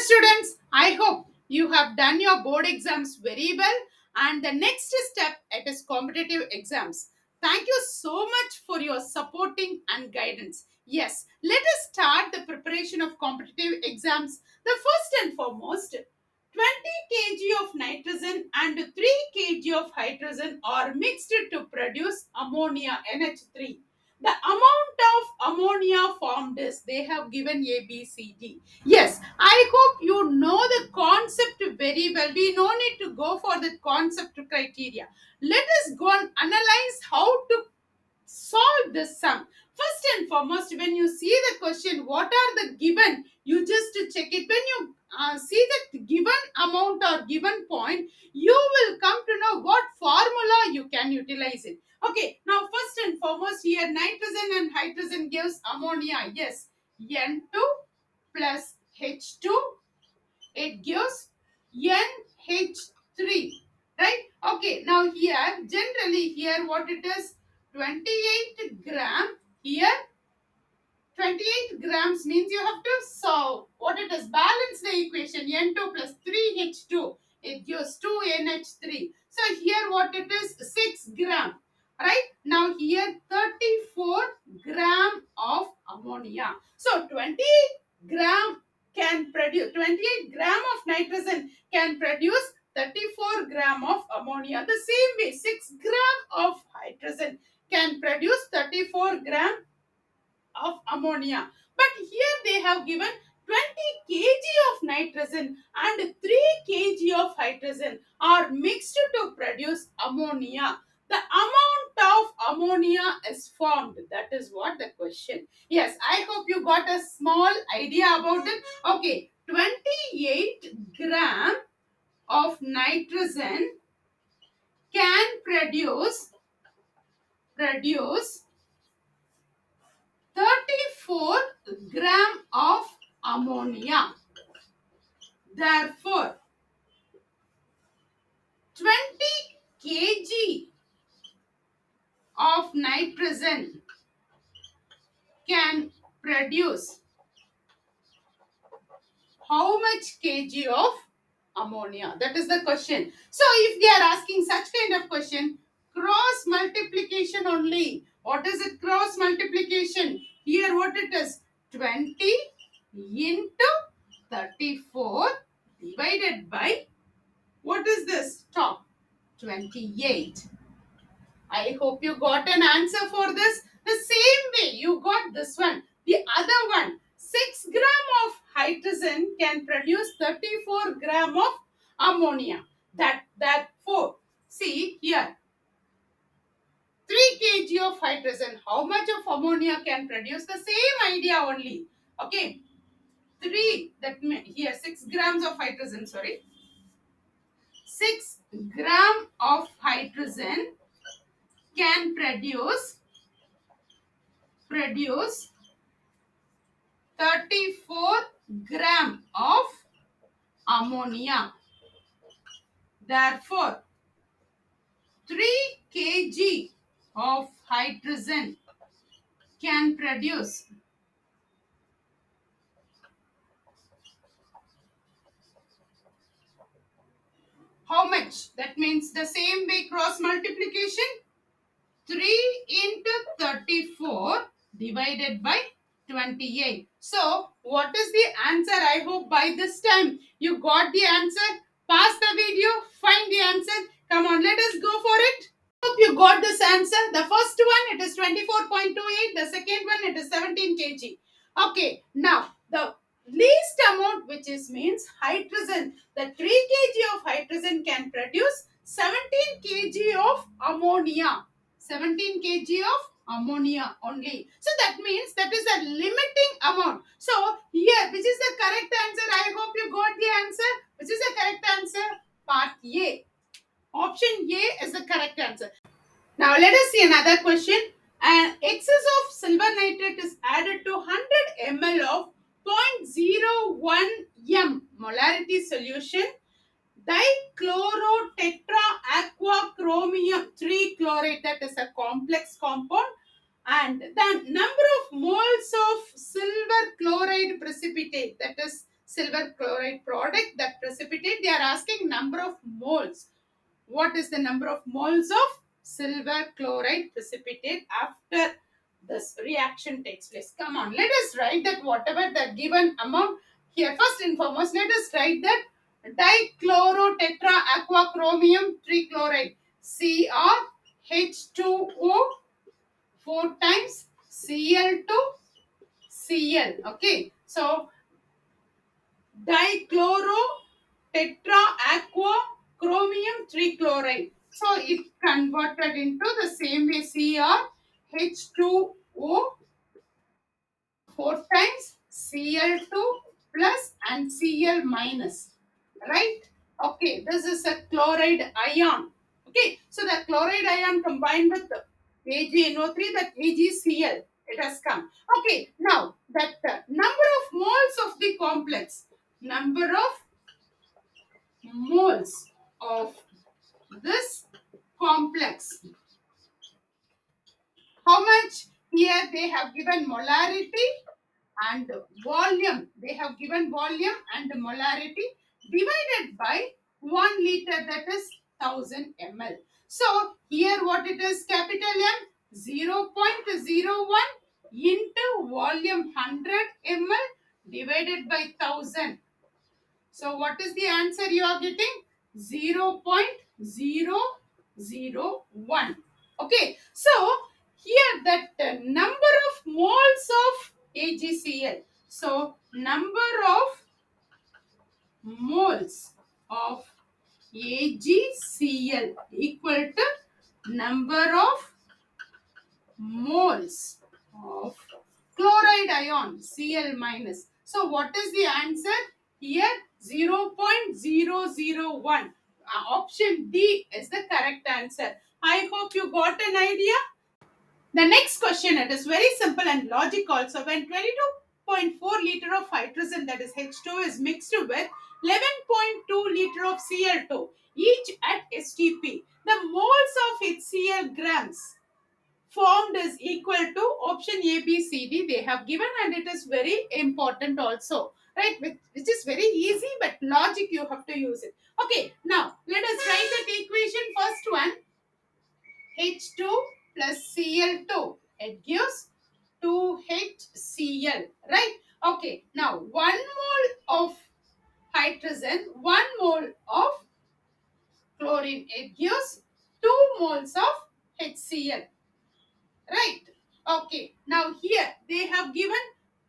students, I hope you have done your board exams very well and the next step it is competitive exams. Thank you so much for your supporting and guidance. Yes, let us start the preparation of competitive exams. The first and foremost, 20 kg of nitrogen and 3 kg of hydrogen are mixed to produce ammonia NH3. The amount of ammonia formed is they have given A, B, C, D. Yes, I hope you know the concept very well. We no need to go for the concept criteria. Let us go and analyze how to solve this sum. First and foremost, when you see the question, what are the given, you just to check it. When you see the given amount or given point, you will come to know what formula you can utilize it. Okay, now first and foremost here nitrogen and hydrogen gives ammonia. Yes, N2 plus H2, it gives NH3, right? Okay, now here generally here what it is, 28 gram here. 28 grams means you have to solve what it is, balance the equation. N2 plus 3H2, it gives 2NH3. So here what it is, 6 gram, right? Now here 34 gram of ammonia. So 28 gram can produce, 28 gram of nitrogen can produce 34 gram of ammonia. The same way 6 gram of hydrogen can produce 34 gram of ammonia. But here they have given 20 kg of nitrogen and 3 kg of hydrogen are mixed to produce ammonia. The amount of ammonia is formed. That is what the question. Yes, I hope you got a small idea about it. Okay, 28 gram of nitrogen can produce 34 gram of ammonia. Therefore, 20 kg of nitrogen can produce how much kg of ammonia? That is the question. So, if they are asking such kind of question, cross multiplication only. What is it? Cross multiplication. Here, what it is? 20 into 34 divided by, what is this? Top 28. I hope you got an answer for this. The same way you got this one. The other one, 6 gram of hydrogen can produce 34 gram of ammonia. That 4. See here, 3 kg of hydrogen. How much of ammonia can produce? The same idea only. Okay, 3, that means here 6 grams of hydrogen, sorry. 6 gram of hydrogen can produce 34 gram of ammonia. Therefore, 3 kg of hydrogen can produce how much? That means the same way cross multiplication. 3 into 34 divided by 28. So, what is the answer? I hope by this time you got the answer. Pause the video, find the answer. Come on, let us go for it. Hope you got this answer. The first one, it is 24.28. The second one, it is 17 kg. Okay, now the least amount, which is means hydrogen. The 3 kg of hydrogen can produce 17 kg of ammonia. 17 kg of ammonia only. So that means that is a limiting amount. So here, which is the correct answer? I hope you got the answer. Which is the correct answer? Part A. Option A is the correct answer. Now let us see another question. An excess of silver nitrate is added to 100 ml of 0.01 m molarity solution dichlorotetraquachromium 3 chloride, that is a complex compound, and the number of moles of silver chloride precipitate, that is silver chloride product that precipitate. They are asking number of moles. What is the number of moles of silver chloride precipitate after this reaction takes place? Come on, let us write that whatever the given amount here. First and foremost, let us write that dichlorotetraaquachromium trichloride CrH2O 4 times Cl2 Cl. Okay, so dichloro tetra aqua chromium trichloride. So it converted into the same way CrH2O 4 times Cl2 plus and Cl minus. Right? Okay, this is a chloride ion. Okay, so the chloride ion combined with the AgNO3, that AgCl, it has come. Okay, now that number of moles of the complex, number of moles of this complex. How much? Here they have given molarity and volume. They have given volume and molarity divided by 1 liter, that is 1000 ml. So here what it is, capital M 0.01 into volume 100 ml divided by 1000. So what is the answer you are getting? 0.001. Okay. So here that number of moles of AgCl. So number of moles of AgCl equal to number of moles of chloride ion Cl minus. So what is the answer? Here 0.001. Option D is the correct answer. I hope you got an idea. The next question, it is very simple and logic also. When 22.4 liter of hydrogen, that is H2, is mixed with 11.2 liter of Cl2 each at STP, the moles of HCl grams formed is equal to option A, B, C, D they have given, and it is very important also, right? Which is very easy, but logic you have to use it. Okay, now let us write that equation. First one, H2 plus Cl2, it gives 2HCl, right? Okay, now 1 mole of hydrogen, 1 mole of chlorine, it gives 2 moles of HCl. Right. Okay. Now here they have given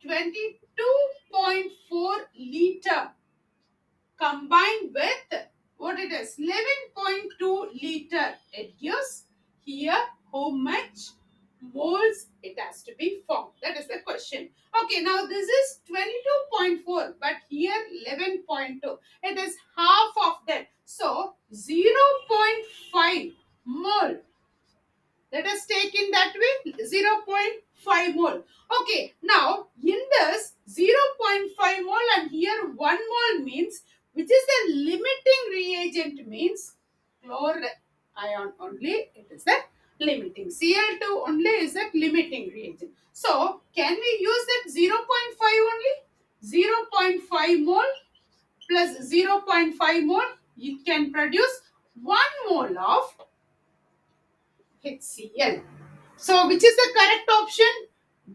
22.4 liter combined with what it is 11.2 liter. It gives here how much moles it has to be formed. That is the question. Okay. Now this is 22.4, but here 11.2. It is half of that. So 0.5 mole. Let us take in that way 0.5 mole. Okay, now in this 0.5 mole and here 1 mole means, which is the limiting reagent, means chloride ion only, it is the limiting. Cl2 only is that limiting reagent. So can we use that 0.5 only? 0.5 mole plus 0.5 mole, it can produce 1 mole of HCl. So, which is the correct option?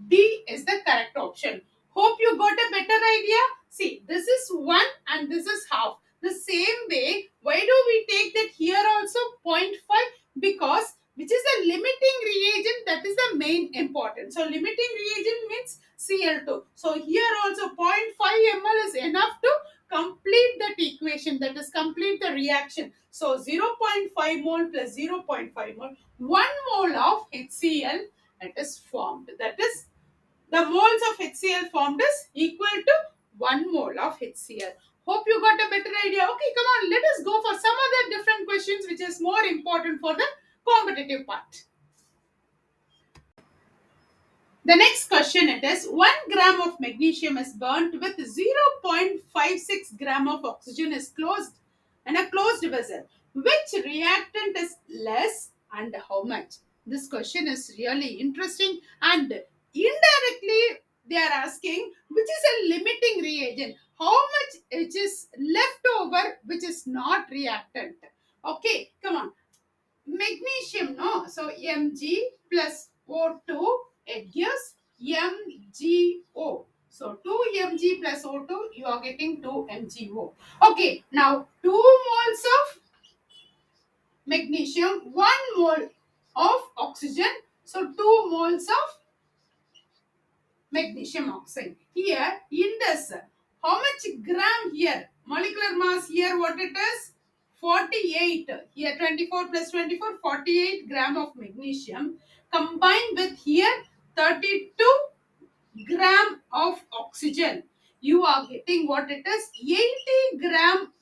D is the correct option. Hope you got a better idea. See, this is 1 and this is half. The same way, why do we take that here also 0.5? Because which is the limiting reagent, that is the main important. So, limiting reagent means Cl2. So, here also 0.5 ml is enough to complete that equation, that is complete the reaction. So, 0.5 mole plus 0.5 mole, 1 mole of HCl it is formed. That is, the moles of HCl formed is equal to 1 mole of HCl. Hope you got a better idea. Okay, come on, let us go for some other different questions which is more important for the competitive part. The next question it is 1 gram of magnesium is burnt with 0.56 gram of oxygen is closed in a closed vessel. Which reactant is less and how much? This question is really interesting and indirectly they are asking which is a limiting reagent. How much which is left over, which is not reactant. Okay, come on. Magnesium, no? So Mg plus O2, it gives MgO. So 2 Mg plus O2, you are getting 2 MgO. Okay, now 2 moles of magnesium, 1 mole of oxygen. So 2 moles of magnesium oxide. Here, in this, how much gram here? Molecular mass here, what it is? 48. Here, 24 plus 24, 48 gram of magnesium combined with here 32 gram of oxygen. You are getting what it is? 80 gram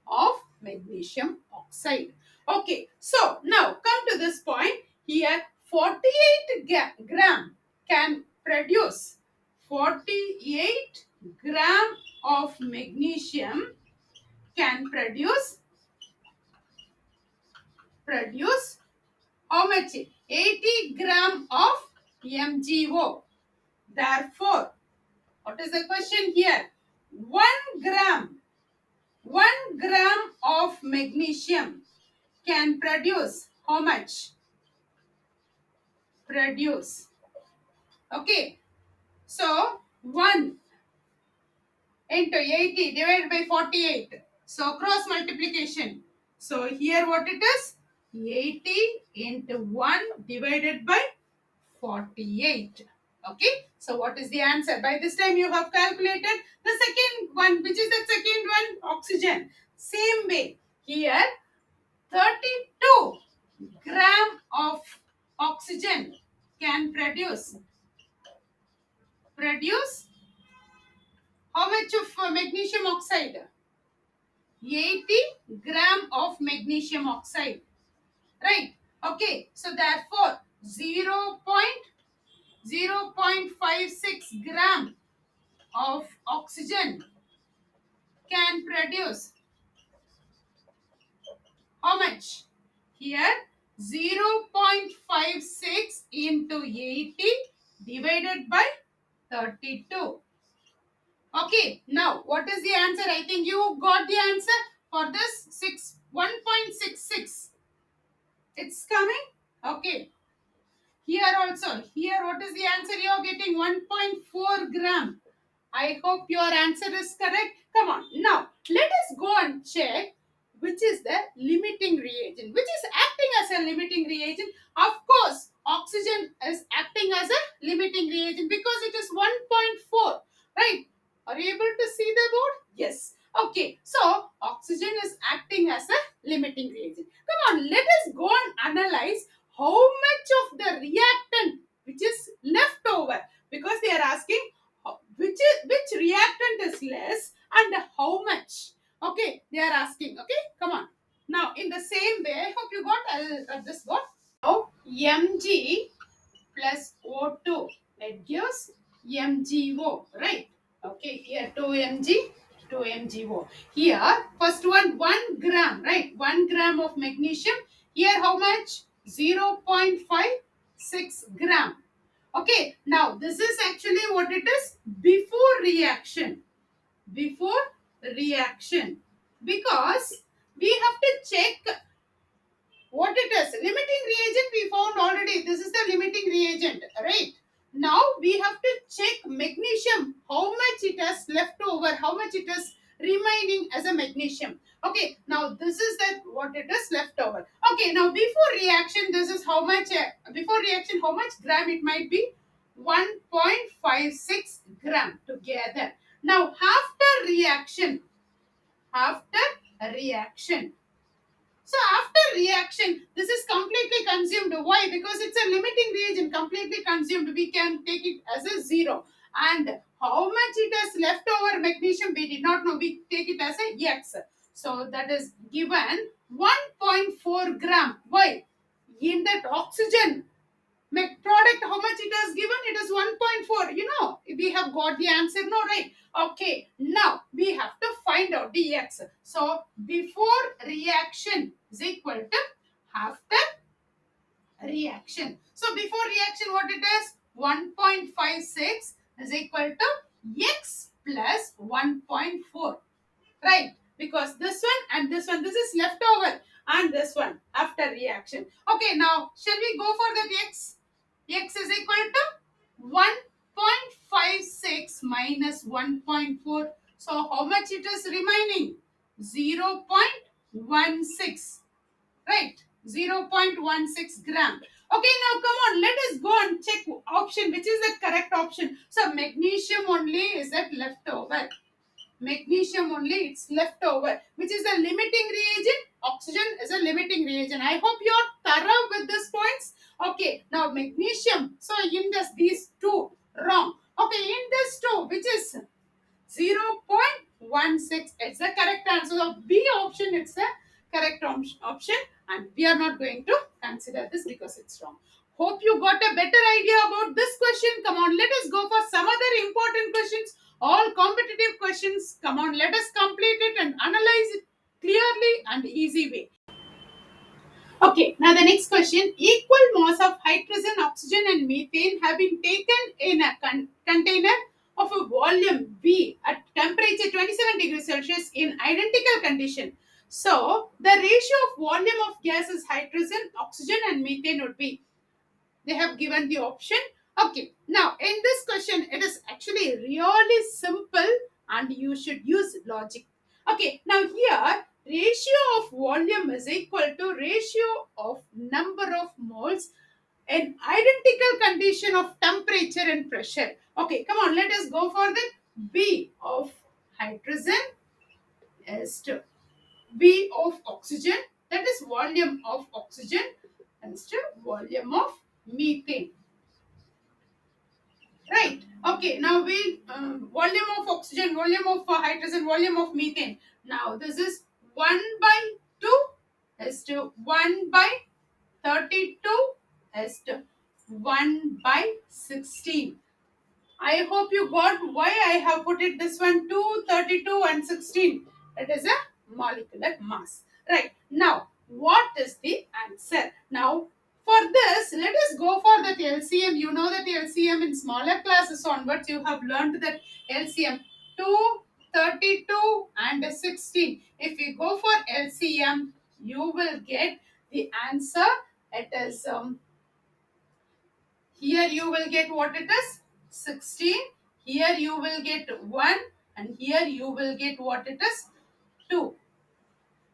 of magnesium oxide. Okay, so now come to this point. Here 48 gram can produce 48 gram of magnesium can produce how much? 80 gram of MgO. Therefore, what is the question here? 1 gram of magnesium can produce how much? Produce. Okay. So 1 into 80 divided by 48. So cross multiplication. So here what it is? 80 into 1 divided by 48. Okay. So what is the answer? By this time you have calculated the second one. Which is the second one? Oxygen. Same way. Here 32 gram of oxygen can produce how much of magnesium oxide? 80 gram of magnesium oxide, right? Okay, so therefore 0.56 gram of oxygen can produce how much? Here 0.56 into 80 divided by 32. Okay, now what is the answer? I think you got the answer for this 1.66. It's coming. Okay. Here also. Here what is the answer? You are getting 1.4 gram. I hope your answer is correct. Come on. Now, let us go and check which is the limiting reagent. Which is acting as a limiting reagent? Of course, oxygen is acting as a limiting reagent because it is 1.4. Right? Are you able to see the board? Yes. Okay. So, oxygen is acting as a limiting reagent. Come on. Let us go and analyze how much of the reactant which is left over, because they are asking which reactant is less and how much. Okay, they are asking. Okay, come on. Now in the same way, I hope you got. I'll this got. Now Mg plus O2, it gives MgO, right? Okay, here 2 Mg, 2 MgO. Here first one 1 gram, right? 1 gram of magnesium. Here how much? 0.56 gram. Okay, now this is actually what it is before reaction. Before reaction. Because we have to check what it is. Limiting reagent we found already. This is the limiting reagent, right? Now we have to check magnesium. How much it has left over, how much it is remaining as a magnesium. Okay, now this is that what it is left over. Okay, now before reaction, this is how much, before reaction, how much gram it might be? 1.56 gram together. Now after reaction, so after reaction, this is completely consumed. Why? Because it's a limiting reagent, completely consumed. We can take it as a zero. And how much it has left over magnesium, we did not know. We take it as a X. So that is given 1.4 gram. Why? In that oxygen product, how much it has given? It is 1.4. We have got the answer, no, right? Okay, now we have to find out the X. So before reaction is equal to after reaction. So before reaction, what it is? 1.56. is equal to x plus 1.4. Right? Because this one and this one, this is leftover, and this one after reaction. Okay, now shall we go for that x? X is equal to 1.56 minus 1.4. So how much it is remaining? 0.16. Right? 0.16 gram. Okay, now come on, let us go and check option which is the correct option. So magnesium only is that leftover. Magnesium only, it's left over, which is the limiting reagent. Oxygen is a limiting reagent. I hope you're thorough with these points. Okay, now magnesium, so in this these two wrong. Okay, in this two, which is 0.16, it's the correct answer. So B option, it's the correct option, and we are not going to consider this because it's wrong. Hope you got a better idea about this question. Come on, let us go for some other important questions. All competitive questions. Come on, let us complete it and analyze it clearly and easy way. Okay, now the next question. Equal mass of hydrogen, oxygen, and methane have been taken in a container of a volume V at temperature 27 degrees Celsius in identical condition. So, the ratio of volume of gases hydrogen, oxygen, and methane would be, they have given the option. Okay, now in this question, it is actually really simple and you should use logic. Okay, now here, ratio of volume is equal to ratio of number of moles in identical condition of temperature and pressure. Okay, come on, let us go for the B of hydrogen is to V of oxygen, that is volume of oxygen, is to volume of methane. Right. Okay. Now we volume of oxygen, volume of hydrogen, volume of methane. Now this is 1/2 is to 1/32 is to 1/16. I hope you got why I have put it this one 2, 32, and 16. It is a molecular mass. Right. Now, what is the answer? Now, for this, let us go for that LCM. You know that LCM in smaller classes onwards, you have learned that LCM 2, 32, and 16. If you go for LCM, you will get the answer. It is here you will get what it is 16. Here you will get 1, and here you will get what it is 2.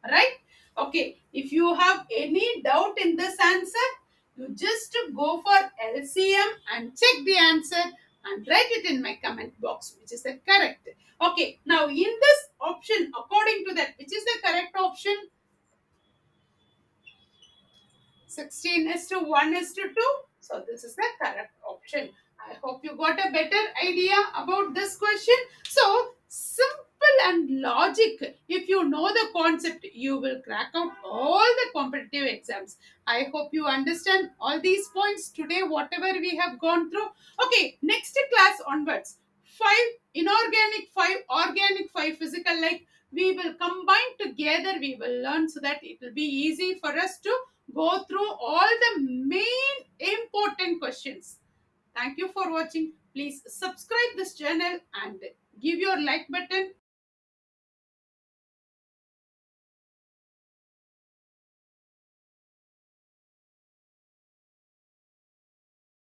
Right? Okay. If you have any doubt in this answer, you just go for LCM and check the answer and write it in my comment box, which is the correct. Okay. Now in this option, according to that, which is the correct option? 16 is to 1 is to 2. So this is the correct option. I hope you got a better idea about this question. So simple and logic. If you know the concept, you will crack out all the competitive exams. I hope you understand all these points today, whatever we have gone through. Okay, next class onwards. 5 inorganic, 5 organic, 5 physical, like we will combine together, we will learn so that it will be easy for us to go through all the main important questions. Thank you for watching. Please subscribe this channel and give your like button